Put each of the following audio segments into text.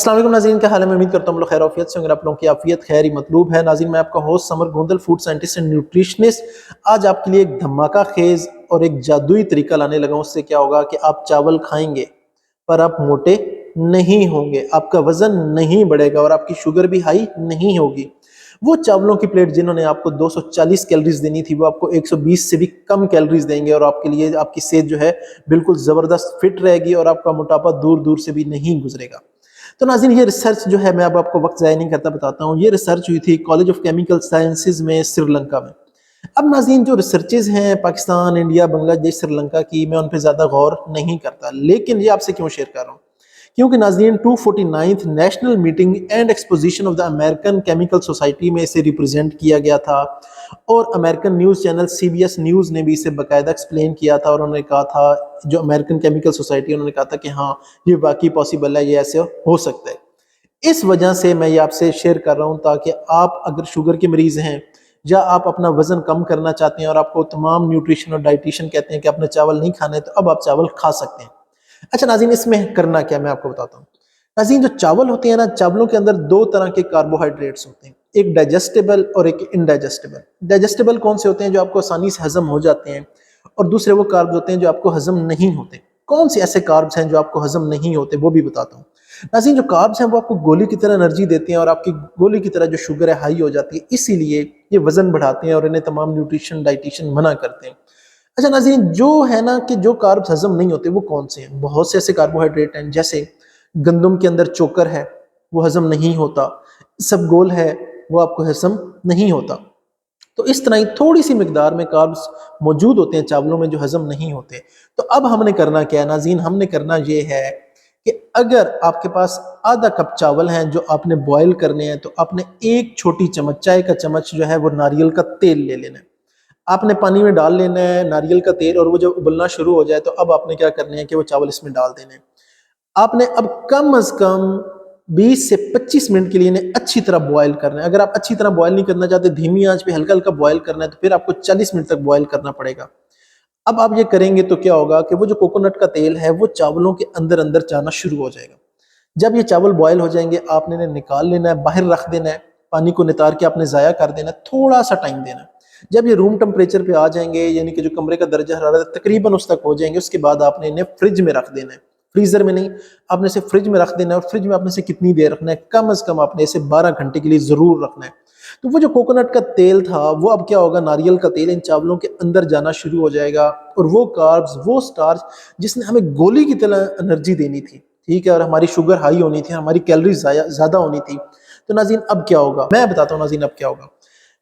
अस्सलाम वालेकुम नाज़रीन, क्या हाल है। मैं उम्मीद करता हूँ लोग खैर आफियत से होंगे। आप लोगों की आफियत खैर ही मतलूब है। नाज़रीन, मैं आपका host summer Gondal, food scientist and nutritionist, आज आपके लिए एक धमाका खेज और एक जादुई तरीका लाने लगा हूँ। उससे क्या होगा कि आप चावल खाएंगे पर आप मोटे नहीं होंगे, आपका वजन नहीं बढ़ेगा और आपकी शुगर भी हाई नहीं होगी। वो चावलों की प्लेट जिन्होंने आपको 240 कैलोरीज देनी थी, वो आपको 120 से भी कम कैलोरीज देंगे और आपके लिए आपकी सेहत जो है बिल्कुल ज़बरदस्त फिट रहेगी और आपका मोटापा दूर दूर से भी नहीं गुजरेगा। तो नाज़रीन, ये रिसर्च जो है, मैं अब आपको वक्त ज़ाया नहीं करता बताता हूँ। ये रिसर्च हुई थी कॉलेज ऑफ केमिकल साइंसेज में, श्रीलंका में। अब नाज़रीन, जो रिसर्चेज हैं पाकिस्तान, इंडिया, बांग्लादेश, श्रीलंका की, मैं उन पर ज़्यादा गौर नहीं करता, लेकिन ये आपसे क्यों शेयर कर रहा हूँ, क्योंकि नाज़रीन 249th national meeting and exposition of the American chemical society में इसे रिप्रेजेंट किया गया था और American news channel CBS news ने भी इसे बाकायदा एक्सप्लेन किया था और उन्होंने कहा था, जो अमेरिकन केमिकल सोसाइटी, उन्होंने कहा था कि हाँ, ये वाकई पॉसिबल है, ये ऐसे हो सकता है। इस वजह से मैं ये आपसे शेयर कर रहा हूँ ताकि आप अगर शुगर के मरीज़ हैं या आप अपना वज़न कम करना चाहते हैं और आपको तमाम न्यूट्रिशन और डाइटिशियन कहते हैं कि आपने चावल नहीं खाने, तो अब आप चावल खा सकते हैं। अच्छा नाज़रीन, इसमें करना क्या, मैं आपको बताता हूँ। नाज़रीन, जो चावल होते हैं ना, चावलों के अंदर दो तरह के कार्बोहाइड्रेट्स होते हैं, एक डाइजेस्टेबल और एक इनडाइजेस्टेबल। डाइजेस्टेबल कौन से होते हैं? जो आपको आसानी से हजम हो जाते हैं, और दूसरे वो कार्ब्स होते हैं जो आपको हजम नहीं होते। कौन से ऐसे कार्ब्स हैं जो आपको हजम नहीं होते, वो भी बताता हूँ। नाज़रीन, जो कार्ब्स हैं वो आपको गोली की तरह एनर्जी देते हैं और आपकी गोली की तरह जो शुगर है हाई हो जाती है, इसीलिए ये वजन बढ़ाते हैं और इन्हें तमाम न्यूट्रिशन डाइटिशियन मना करते हैं। अच्छा नाज़रीन, जो है ना कि जो कार्ब्स हजम नहीं होते वो कौन से हैं? बहुत से ऐसे कार्बोहाइड्रेट हैं, जैसे गंदम के अंदर चोकर है, वो हजम नहीं होता। इसबगोल है, वो आपको हजम नहीं होता। तो इस तरह ही थोड़ी सी मिकदार में कार्ब्स मौजूद होते हैं चावलों में जो हजम नहीं होते। तो अब हमने करना क्या है नाज़रीन, हमने करना ये है कि अगर आपके पास आधा कप चावल हैं जो आपने बॉयल करने हैं, तो आपने एक छोटी चम्मच, चाय का चम्मच जो है, वो नारियल का तेल ले लेना है। आपने पानी में डाल लेना है नारियल का तेल, और वो जब उबलना शुरू हो जाए तो अब आपने क्या करना है कि वो चावल इसमें डाल देने हैं। आपने अब कम अज कम 20 से 25 मिनट के लिए इन्हें अच्छी तरह बॉयल करना है। अगर आप अच्छी तरह बॉयल नहीं करना चाहते, धीमी आंच पे हल्का हल्का बॉयल करना है, तो फिर आपको 40 मिनट तक बॉयल करना पड़ेगा। अब आप ये करेंगे तो क्या होगा कि वो जो कोकोनट का तेल है वो चावलों के अंदर अंदर जाना शुरू हो जाएगा। जब ये चावल बॉयल हो जाएंगे, आपने इन्हें निकाल लेना है, बाहर रख देना है, पानी को नितार के आपने ज़ाया कर देना है, थोड़ा सा टाइम देना है। जब ये रूम टेम्परेचर पे आ जाएंगे, यानी कि जो कमरे का दर्जा हरारत तकरीबन उस तक हो जाएंगे, उसके बाद आपने इन्हें फ्रिज में रख देना है। फ्रीजर में नहीं, आपने इसे फ्रिज में रख देना है। और फ्रिज में आपने इसे कितनी देर रखना है? कम अज कम आपने इसे 12 घंटे के लिए जरूर रखना है। तो वो जो कोकोनट का तेल था, वो अब क्या होगा, नारियल का तेल इन चावलों के अंदर जाना शुरू हो जाएगा, और वो कार्ब्स, वो स्टार्च जिसने हमें गोली की तरह एनर्जी देनी थी, ठीक है, और हमारी शुगर हाई होनी थी, हमारी कैलोरीज ज्यादा होनी थी। तो नाज़रीन, अब क्या होगा, मैं बताता हूँ नाज़रीन अब क्या होगा।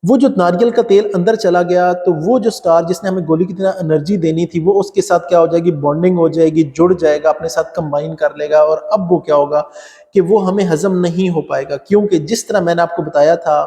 वो जो नारियल का तेल अंदर चला गया, तो वो जो स्टार जिसने हमें गोली की तरह एनर्जी देनी थी, वो उसके साथ क्या हो जाएगी, बॉन्डिंग हो जाएगी, जुड़ जाएगा, अपने साथ कंबाइन कर लेगा। और अब वो क्या होगा कि वो हमें हजम नहीं हो पाएगा, क्योंकि जिस तरह मैंने आपको बताया था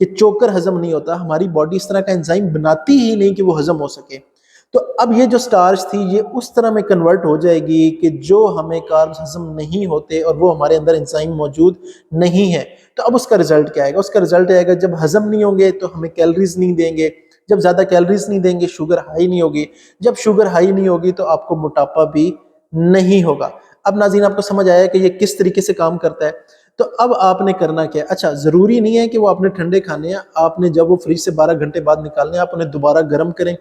कि चोकर हजम नहीं होता, हमारी बॉडी इस तरह का एंजाइम बनाती ही नहीं कि वो हजम हो सके। तो अब ये जो स्टार्च थी, ये उस तरह में कन्वर्ट हो जाएगी कि जो हमें कार्ब्स हजम नहीं होते और वो हमारे अंदर एंजाइम मौजूद नहीं है। तो अब उसका रिजल्ट क्या आएगा? उसका रिजल्ट आएगा, जब हजम नहीं होंगे तो हमें कैलोरीज नहीं देंगे, जब ज्यादा कैलोरीज नहीं देंगे शुगर हाई नहीं होगी, जब शुगर हाई नहीं होगी तो आपको मोटापा भी नहीं होगा। अब नाज़रीन, आपको समझ आया कि ये किस तरीके से काम करता है। तो अब आपने करना क्या है? अच्छा, जरूरी नहीं है कि वो आपने ठंडे खाने हैं, आपने जब वो फ्रिज से 12 घंटे बाद निकालने, आप उन्हें दोबारा गर्म करें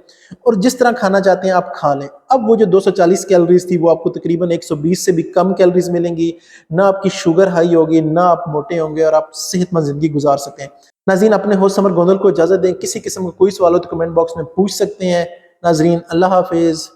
और जिस तरह खाना चाहते हैं आप खा लें। अब वो जो 240 कैलोरीज थी, वो आपको तकरीबन 120 से भी कम कैलोरीज मिलेंगी, ना आपकी शुगर हाई होगी, ना आप मोटे होंगे, और आप सेहतमंद जिंदगी गुजार सकते हैं। नाज़रीन, अपने होस्ट समर गोंदल को इजाजत दें। किसी किस्म का कोई सवाल हो तो कमेंट बॉक्स में पूछ सकते हैं। नाज़रीन, अल्लाह हाफिज।